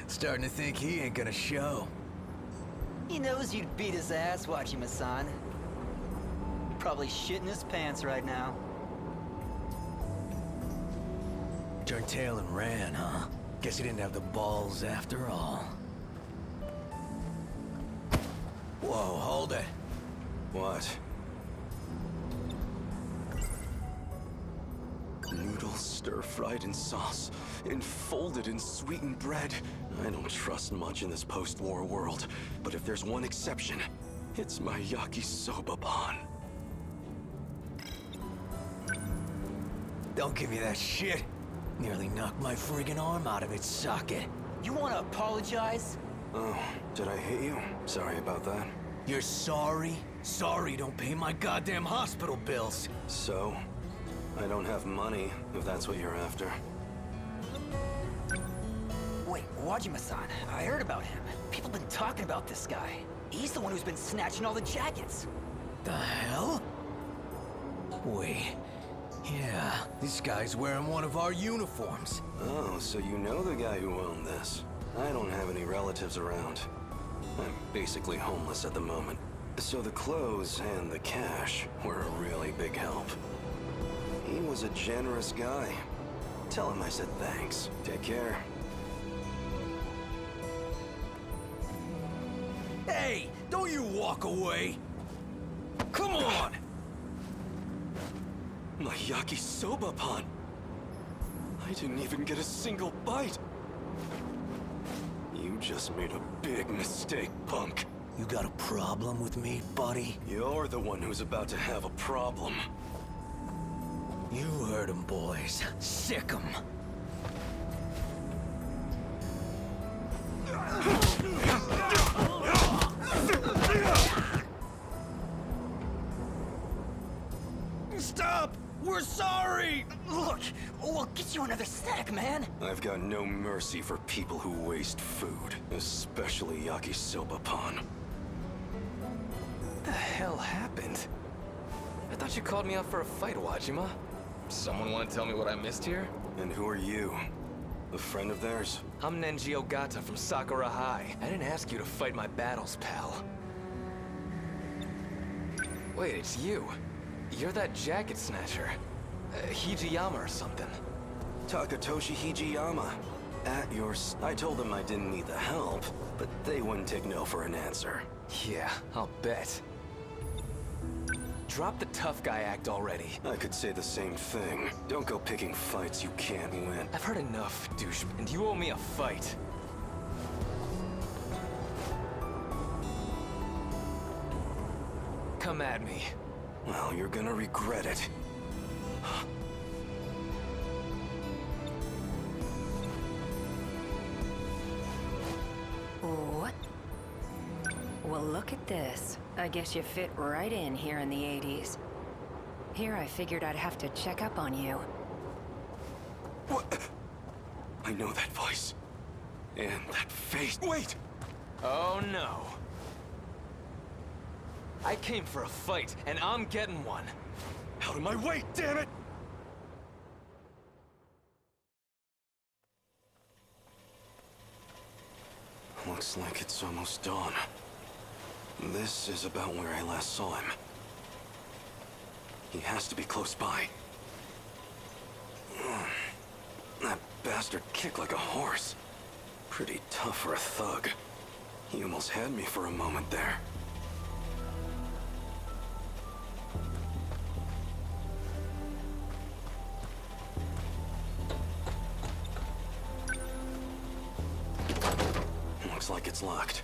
[SPEAKER 11] Starting to think he ain't gonna show.
[SPEAKER 12] He knows you'd beat his ass, Wachima-san. Probably shitting his pants right now.
[SPEAKER 11] Turned tail and ran, huh? Guess he didn't have the balls after all. Whoa, hold it.
[SPEAKER 2] What? Noodles stir-fried in sauce, enfolded in sweetened bread. I don't trust much in this post-war world, but if there's one exception, it's my yakisoba-pan.
[SPEAKER 11] Don't give me that shit. Nearly knocked my friggin' arm out of its socket.
[SPEAKER 12] You wanna apologize?
[SPEAKER 2] Oh, did I hit you? Sorry about that.
[SPEAKER 11] You're sorry? Sorry don't pay my goddamn hospital bills.
[SPEAKER 2] So? I don't have money, if that's what you're after.
[SPEAKER 12] Wait, Wajima-san, I heard about him. People been talking about this guy. He's the one who's been snatching all the jackets.
[SPEAKER 11] The hell? Wait. Yeah, this guy's wearing one of our uniforms.
[SPEAKER 2] Oh, so you know the guy who owned this. I don't have any relatives around. I'm basically homeless at the moment. So the clothes and the cash were a really big help. He was a generous guy. Tell him I said thanks. Take care.
[SPEAKER 11] Hey, don't you walk away! Come on!
[SPEAKER 2] My yakisoba-pan! I didn't even get a single bite! You just made a big mistake, punk.
[SPEAKER 11] You got a problem with me, buddy?
[SPEAKER 2] You're the one who's about to have a problem.
[SPEAKER 11] You heard him, boys. Sick 'em.
[SPEAKER 12] Stop! We're sorry! Look, we'll get you another snack, man.
[SPEAKER 2] I've got no mercy for people who waste food, especially yakisoba pan.
[SPEAKER 13] What the hell happened? I thought you called me out for a fight, Wajima. Someone want to tell me what I missed here?
[SPEAKER 2] And who are you? A friend of theirs?
[SPEAKER 13] I'm Nenji Ogata from Sakura High. I didn't ask you to fight my battles, pal. Wait, it's you. You're that jacket snatcher. Hijiyama or something.
[SPEAKER 2] Takatoshi Hijiyama. At yours. I told them I didn't need the help, but they wouldn't take no for an answer.
[SPEAKER 13] Yeah, I'll bet. Drop the tough guy act already.
[SPEAKER 2] I could say the same thing. Don't go picking fights you can't win.
[SPEAKER 13] I've heard enough, douche, and you owe me a fight. Come at me.
[SPEAKER 2] Well, you're gonna regret it.
[SPEAKER 10] What? Well, look at this. I guess you fit right in here in the 80s. Here I figured I'd have to check up on you.
[SPEAKER 2] What? I know that voice. And that face. Wait!
[SPEAKER 13] Oh no. I came for a fight, and I'm getting one.
[SPEAKER 2] Out of my way, damn it! Looks like it's almost dawn. This is about where I last saw him. He has to be close by. That bastard kicked like a horse. Pretty tough for a thug. He almost had me for a moment there. Looks like it's locked.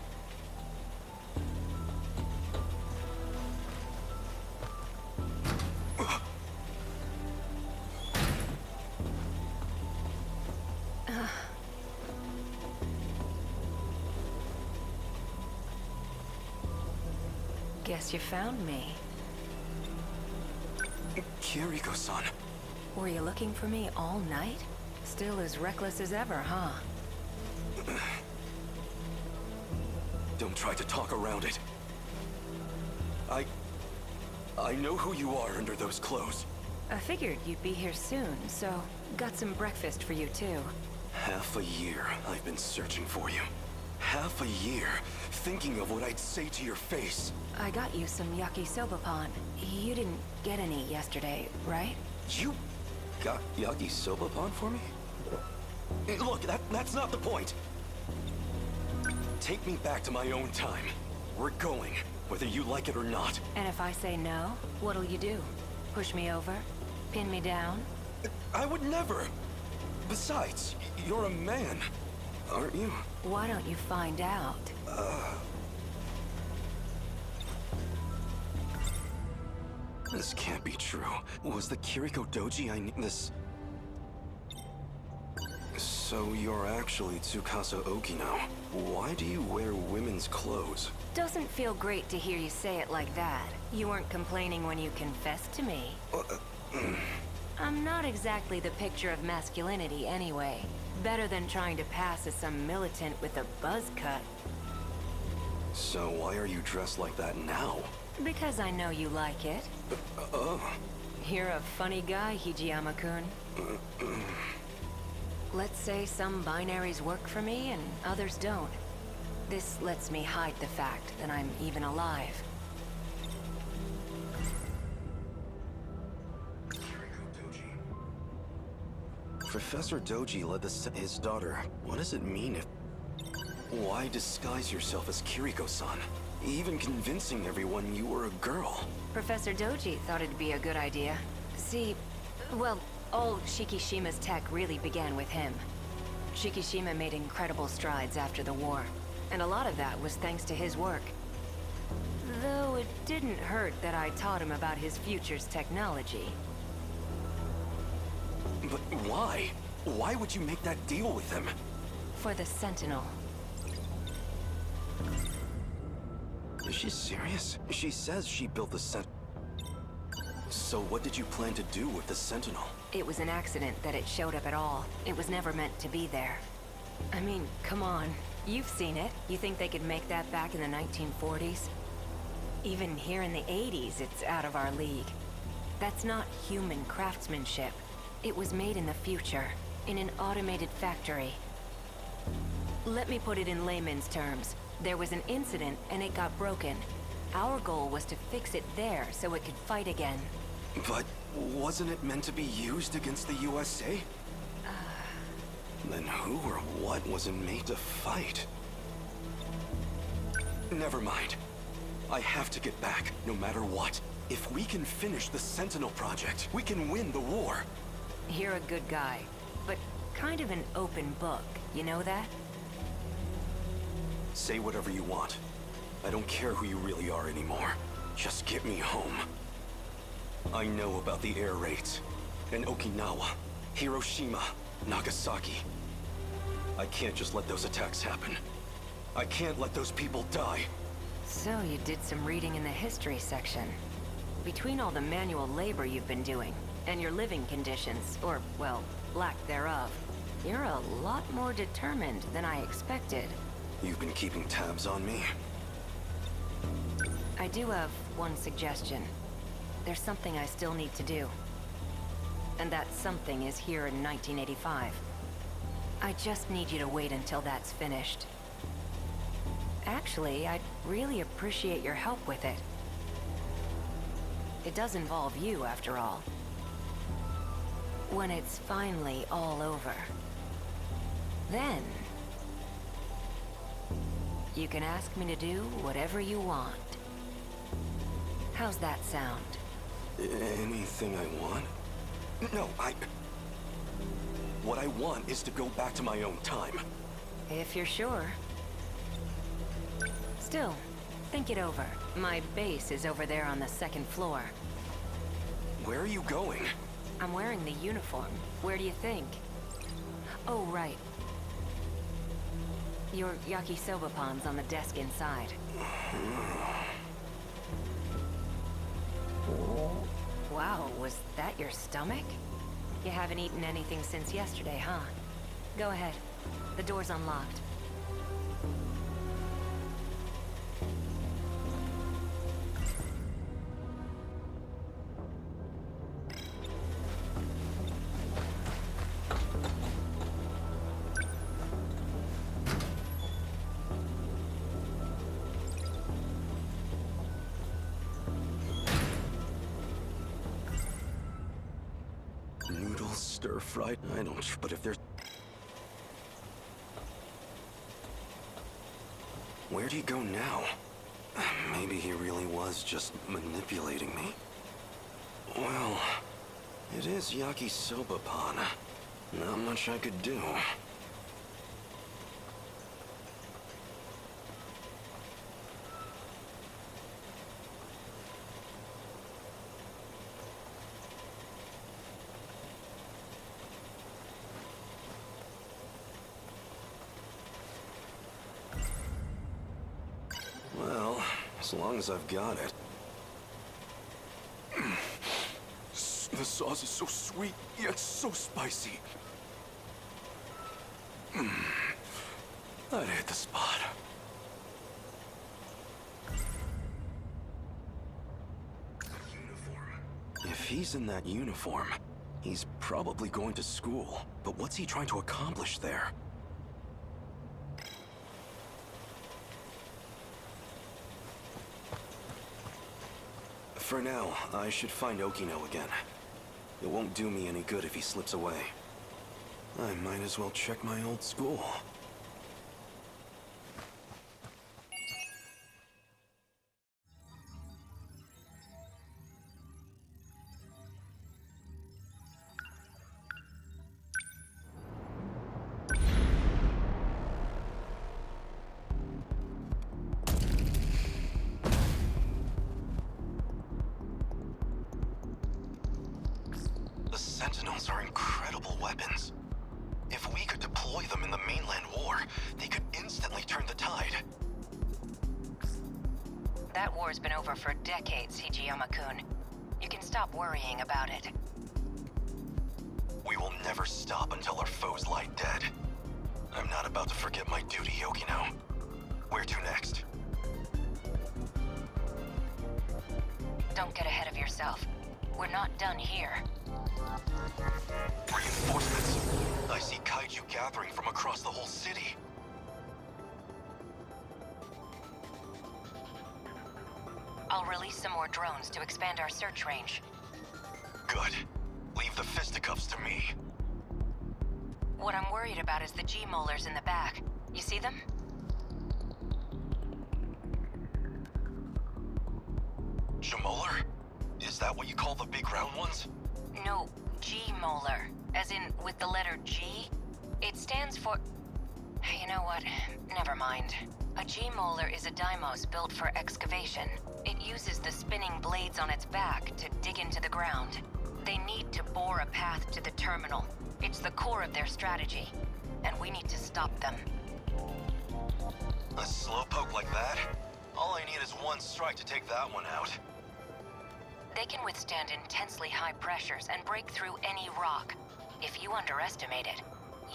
[SPEAKER 10] Guess you found me.
[SPEAKER 2] Kiriko-san.
[SPEAKER 10] Were you looking for me all night? Still as reckless as ever, huh?
[SPEAKER 2] Don't try to talk around it. I know who you are under those clothes.
[SPEAKER 10] I figured you'd be here soon, so got some breakfast for you too.
[SPEAKER 2] Half a year I've been searching for you. Half a year thinking of what I'd say to your face.
[SPEAKER 10] I got you some yakisoba pan. You didn't get any yesterday, right?
[SPEAKER 2] You got yakisoba pan for me? Hey, look, that's not the point. Take me back to my own time. We're going, whether you like it or not.
[SPEAKER 10] And if I say no, what'll you do? Push me over? Pin me down?
[SPEAKER 2] I would never. Besides, you're a man, aren't you?
[SPEAKER 10] Why don't you find out?
[SPEAKER 2] This can't be true. Was the Kiriko Doji I need this? So you're actually Tsukasa Okino. Why do you wear women's clothes?
[SPEAKER 10] Doesn't feel great to hear you say it like that. You weren't complaining when you confessed to me. I'm not exactly the picture of masculinity anyway. Better than trying to pass as some militant with a buzz cut.
[SPEAKER 2] So why are you dressed like that now?
[SPEAKER 10] Because I know you like it. You're a funny guy, Hijiyama-kun. Let's say some binaries work for me and others don't. This lets me hide the fact that I'm even alive.
[SPEAKER 2] Professor Doji led his daughter. What does it mean if... Why disguise yourself as Kiriko-san? Even convincing everyone you were a girl.
[SPEAKER 10] Professor Doji thought it'd be a good idea. See, well, all Shikishima's tech really began with him. Shikishima made incredible strides after the war, and a lot of that was thanks to his work. Didn't hurt that I taught him about his future's technology.
[SPEAKER 2] But why? Why would you make that deal with him?
[SPEAKER 10] For the Sentinel.
[SPEAKER 2] Is she serious? She says she built the So what did you plan to do with the Sentinel?
[SPEAKER 10] It was an accident that it showed up at all. It was never meant to be there. I mean, come on. You've seen it. You think they could make that back in the 1940s? Even here in the 80s, it's out of our league. That's not human craftsmanship. It was made in the future, in an automated factory. Let me put it in layman's terms. There was an incident and it got broken. Our goal was to fix it there so it could fight again.
[SPEAKER 2] But wasn't it meant to be used against the USA? Then who or what was it made to fight? Never mind. I have to get back, no matter what. If we can finish the Sentinel project, we can win the war.
[SPEAKER 10] You're a good guy, but kind of an open book, you know that?
[SPEAKER 2] Say whatever you want. I don't care who you really are anymore. Just get me home. I know about the air raids. In Okinawa, Hiroshima, Nagasaki. I can't just let those attacks happen. I can't let those people die.
[SPEAKER 10] So you did some reading in the history section. Between all the manual labor you've been doing, and your living conditions, or, well, lack thereof, you're a lot more determined than I expected.
[SPEAKER 2] You've been keeping tabs on me?
[SPEAKER 10] I do have one suggestion. There's something I still need to do. And that something is here in 1985. I just need you to wait until that's finished. Actually, I'd really appreciate your help with it. It does involve you, after all. When it's finally all over, then you can ask me to do whatever you want. How's that sound?
[SPEAKER 2] Anything I want? No, What I want is to go back to my own time.
[SPEAKER 10] If you're sure. Still, think it over. My base is over there on the second floor.
[SPEAKER 2] Where are you going?
[SPEAKER 10] I'm wearing the uniform. Where do you think? Oh, right. Your yakisoba pan's on the desk inside. Wow, was that your stomach? You haven't eaten anything since yesterday, huh? Go ahead. The door's unlocked.
[SPEAKER 2] Noodles stir-fried? I don't... But if there's... Where do you go now? Maybe he really was just manipulating me. Well, it is yakisoba pan. Not much I could do. Well, as long as I've got it. The sauce is so sweet, yet so spicy. That hit the spot. If he's in that uniform, he's probably going to school. But what's he trying to accomplish there? For now, I should find Okino again. It won't do me any good if he slips away. I might as well check my old school. Sentinels are incredible weapons. If we could deploy them in the mainland war, they could instantly turn the tide.
[SPEAKER 10] That war's been over for decades, Hijiyama-kun. You can stop worrying about it.
[SPEAKER 2] We will never stop until our foes lie dead. I'm not about to forget my duty, Yokino. Where to next?
[SPEAKER 10] Don't get ahead of yourself. We're not done here.
[SPEAKER 2] Reinforcements. I see kaiju gathering from across the whole city.
[SPEAKER 10] I'll release some more drones to expand our search range.
[SPEAKER 2] Good. Leave the fisticuffs to me.
[SPEAKER 10] What I'm worried about is the G-molars in the back. You see them?
[SPEAKER 2] Jamolar? Is that what you call the big round ones?
[SPEAKER 10] No, G-molar. As in, with the letter G? It stands for... You know what? Never mind. A G-molar is a Deimos built for excavation. It uses the spinning blades on its back to dig into the ground. They need to bore a path to the terminal. It's the core of their strategy, and we need to stop them.
[SPEAKER 2] A slowpoke like that? All I need is one strike to take that one out.
[SPEAKER 10] They can withstand intensely high pressures and break through any rock. If you underestimate it,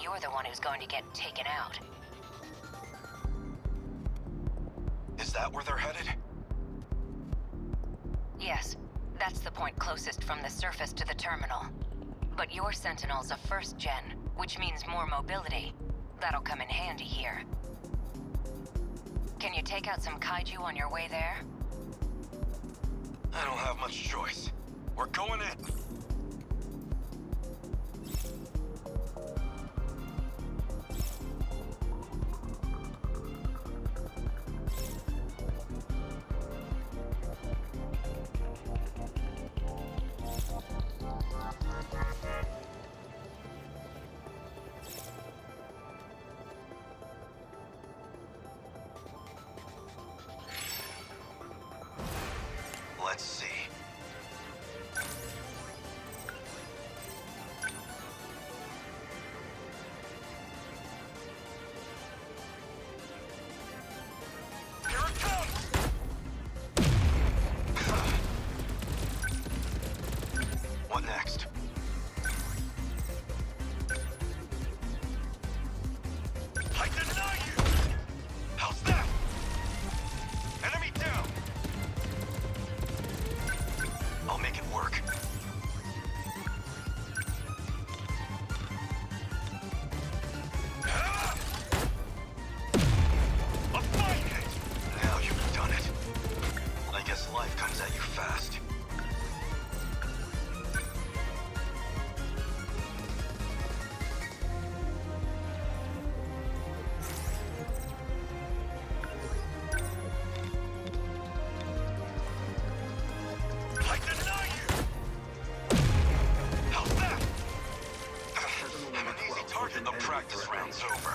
[SPEAKER 10] you're the one who's going to get taken out.
[SPEAKER 2] Is that where they're headed?
[SPEAKER 10] Yes, that's the point closest from the surface to the terminal. But your Sentinel's a first gen, which means more mobility. That'll come in handy here. Can you take out some kaiju on your way there?
[SPEAKER 2] I don't have much choice. We're going in. Let's see. Here it comes! What next? I deny you! How's that? Enemy down! I'll make it work. A fine hit! Now you've done it. I guess life comes at you fast. I deny you! How's that? I'm an easy target. The practice round's over.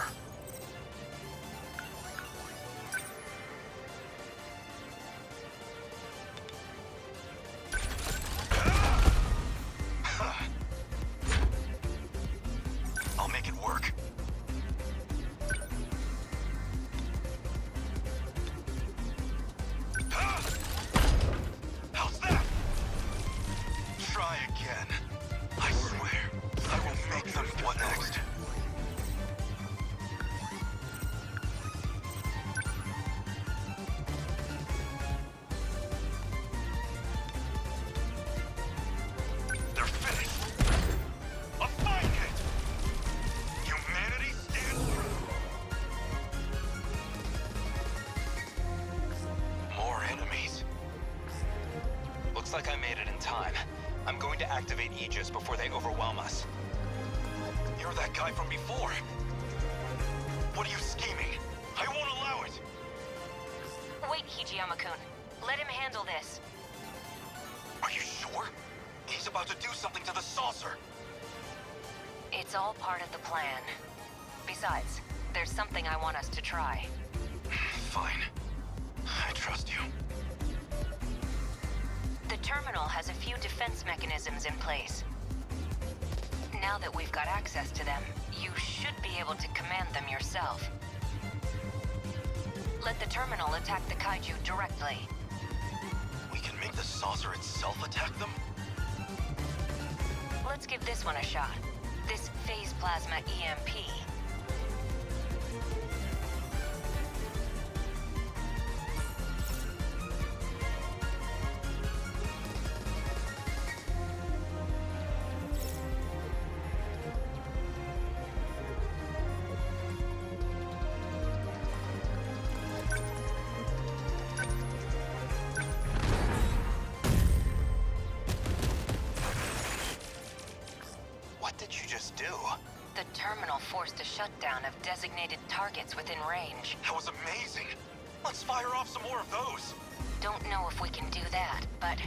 [SPEAKER 2] I'll make it work. How's that? Try again. I swear, I will make them. What next? They're finished. A fine hit. Humanity stands true. More enemies.
[SPEAKER 4] Looks like I made it in time. I'm going to activate Aegis before they overwhelm us.
[SPEAKER 2] You're that guy from before. What are you scheming? I won't allow it.
[SPEAKER 10] Wait, Hijiyama-kun. Let him handle this.
[SPEAKER 2] Are you sure? He's about to do something to the saucer.
[SPEAKER 10] It's all part of the plan. Besides, there's something I want us to try.
[SPEAKER 2] Fine. I trust you.
[SPEAKER 10] The terminal has a few defense mechanisms in place. Now that we've got access to them, you should be able to command them yourself. Let the terminal attack the kaiju directly.
[SPEAKER 2] We can make the saucer itself attack them?
[SPEAKER 10] Let's give this one a shot. This phase plasma EMP.
[SPEAKER 4] What did you just do?
[SPEAKER 10] The terminal forced a shutdown of designated targets within range.
[SPEAKER 2] That was amazing! Let's fire off some more of those!
[SPEAKER 10] Don't know if we can do that, but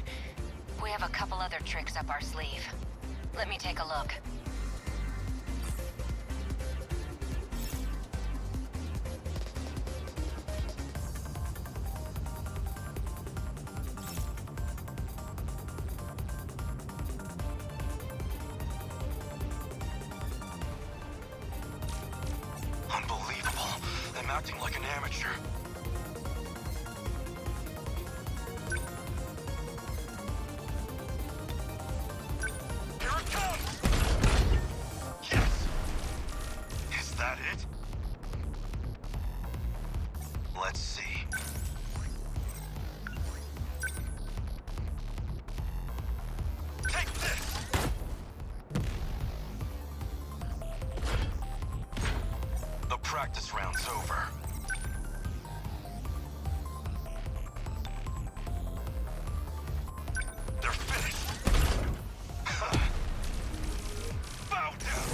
[SPEAKER 10] we have a couple other tricks up our sleeve. Let me take a look.
[SPEAKER 2] Unbelievable. I'm acting like an amateur. Here it comes! Yes! Is that it? Let's see. Take this! The practice round's over. They're finished. Bow down.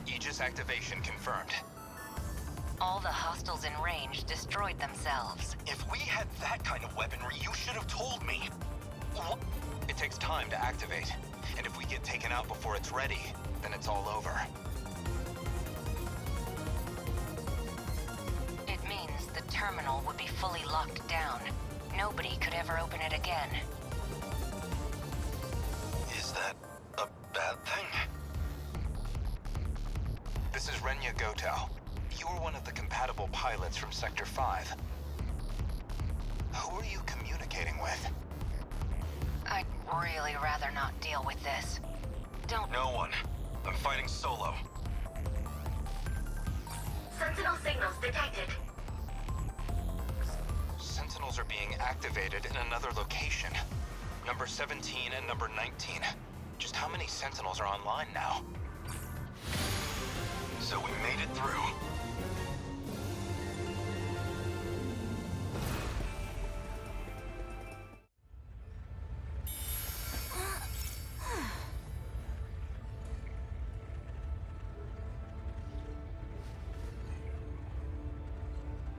[SPEAKER 4] Aegis activation confirmed.
[SPEAKER 10] All the hostiles in range destroyed themselves.
[SPEAKER 2] If we had that kind of weaponry, you should have told me. What?
[SPEAKER 4] It takes time to activate, and if we get taken out before it's ready, then it's all over.
[SPEAKER 10] It means the terminal would be fully locked down. Nobody could ever open it again.
[SPEAKER 2] Is that a bad thing?
[SPEAKER 4] This is Renya Goto. You were one of the compatible pilots from Sector 5. Who are you communicating with?
[SPEAKER 10] I'd really rather not deal with this. Don't...
[SPEAKER 2] No one. I'm fighting solo.
[SPEAKER 3] Sentinel signals detected.
[SPEAKER 4] Sentinels are being activated in another location. Number 17 and number 19. Just how many Sentinels are online now?
[SPEAKER 2] So we made it through.